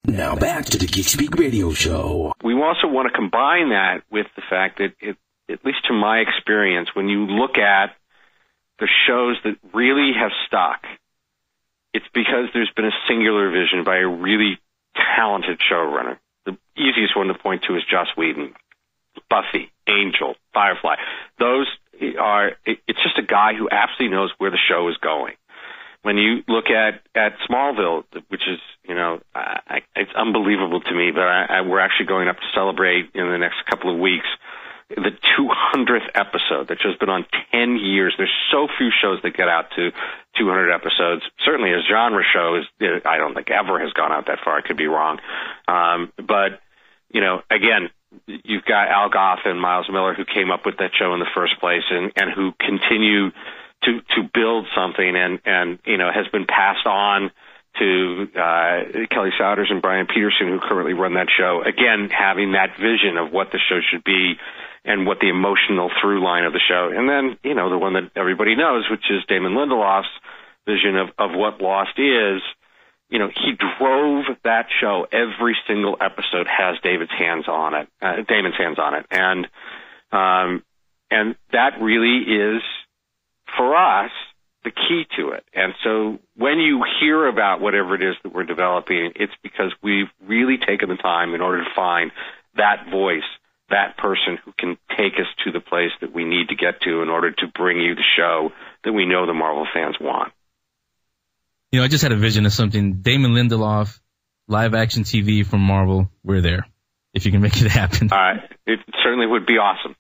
Now back to the Geek Speak Radio Show. We also want to combine that with the fact that, at least to my experience, when you look at the shows that really have stuck, it's because there's been a singular vision by a really talented showrunner. The easiest one to point to is Joss Whedon. Buffy, Angel, Firefly. Those are, it's just a guy who absolutely knows where the show is going. When you look at Smallville, which is, it's unbelievable to me, but we're actually going up to celebrate in the next couple of weeks the 200th episode that's just been on 10 years. There's so few shows that get out to 200 episodes. Certainly a genre show I don't think ever has gone out that far. I could be wrong. But, again, you've got Al Goff and Miles Miller who came up with that show in the first place and who continue to build something and has been passed on to Kelly Souders and Brian Peterson, who currently run that show. Again, having that vision of what the show should be and what the emotional through line of the show. And then, the one that everybody knows, which is Damon Lindelof's vision of what Lost is. He drove that show. Every single episode has Damon's hands on it. And that really is, for us, the key to it. And so when you hear about whatever it is that we're developing, it's because we've really taken the time in order to find that voice, that person who can take us to the place that we need to get to in order to bring you the show that we know the Marvel fans want. I just had a vision of something. Damon Lindelof, live action TV from Marvel. We're there. If you can make it happen. It certainly would be awesome.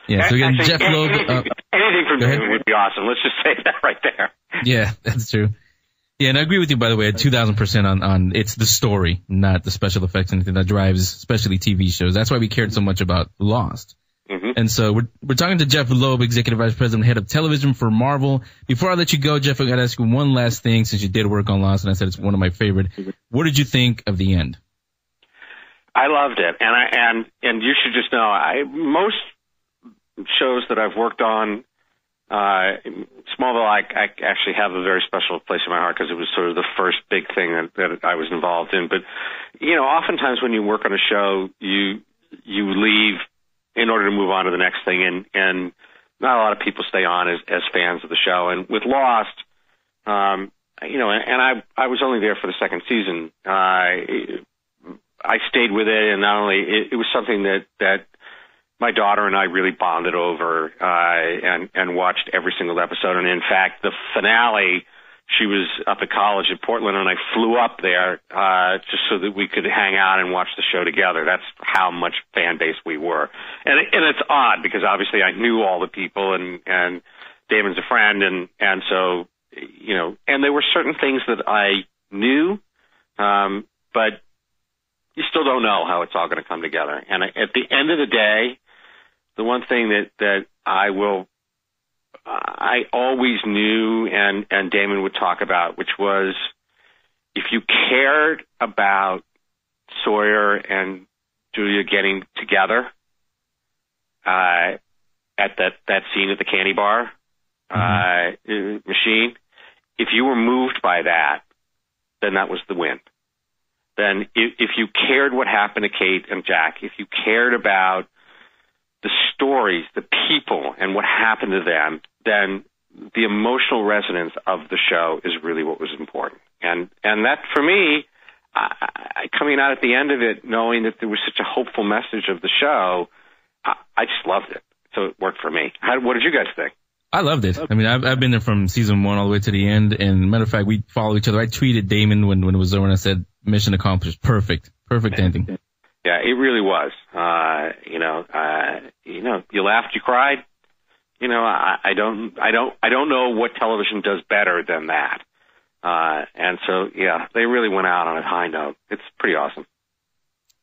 Yeah, so again, Jeph Loeb. Anything from Damon would be awesome. Let's just say that right there. Yeah, that's true. Yeah, and I agree with you, by the way, at 2,000% on it's the story, not the special effects, anything that drives, especially TV shows. That's why we cared so much about Lost. Mm-hmm. And so we're talking to Jeph Loeb, Executive Vice President, Head of Television for Marvel. Before I let you go, Jeph, I got to ask you one last thing, since you did work on Lost, and I said it's one of my favorite. What did you think of the end? I loved it, and you should just know, most shows that I've worked on, Smallville, I actually have a very special place in my heart because it was sort of the first big thing that I was involved in. But oftentimes when you work on a show, you leave in order to move on to the next thing, and not a lot of people stay on as fans of the show. And with Lost, and I was only there for the second season. I stayed with it, and not only it was something that my daughter and I really bonded over, and watched every single episode. And in fact, the finale, she was up at college in Portland, and I flew up there just so that we could hang out and watch the show together. That's how much fan base we were. And it's odd because obviously I knew all the people, and Damon's a friend, and so and there were certain things that I knew, but you still don't know how it's all going to come together. And at the end of the day, the one thing that I always knew and Damon would talk about, which was if you cared about Sawyer and Julia getting together at that scene at the candy bar machine, if you were moved by that, then that was the win. Then if you cared what happened to Kate and Jack, if you cared about the stories, the people, and what happened to them, then the emotional resonance of the show is really what was important. And that, for me, coming out at the end of it, knowing that there was such a hopeful message of the show, I just loved it. So it worked for me. What did you guys think? I loved it. I mean, I've been there from season 1 all the way to the end. And matter of fact, we follow each other. I tweeted Damon when it was over, and I said, "Mission accomplished. Perfect ending." Yeah, it really was. You laughed, you cried. I don't know what television does better than that. And so, yeah, they really went out on a high note. It's pretty awesome.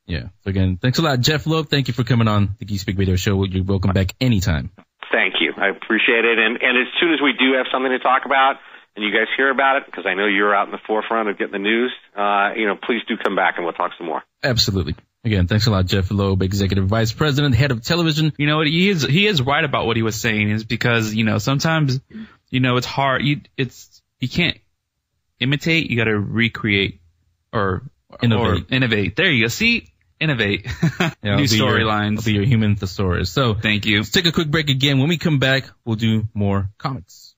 Yeah. So again, thanks a lot, Jeph Loeb. Thank you for coming on the Geek Speak Radio Show. You're welcome back anytime. Thank you. I appreciate it. And as soon as we do have something to talk about, and you guys hear about it, because I know you're out in the forefront of getting the news, please do come back and we'll talk some more. Absolutely. Again, thanks a lot, Jeph Loeb, Executive Vice President, Head of Television. He is right about what he was saying, is because, sometimes, it's hard. You can't imitate. You got to recreate or Innovate. There you go. See? Innovate. New storylines. I'll be your human thesaurus. So thank you. Let's take a quick break again. When we come back, we'll do more comics.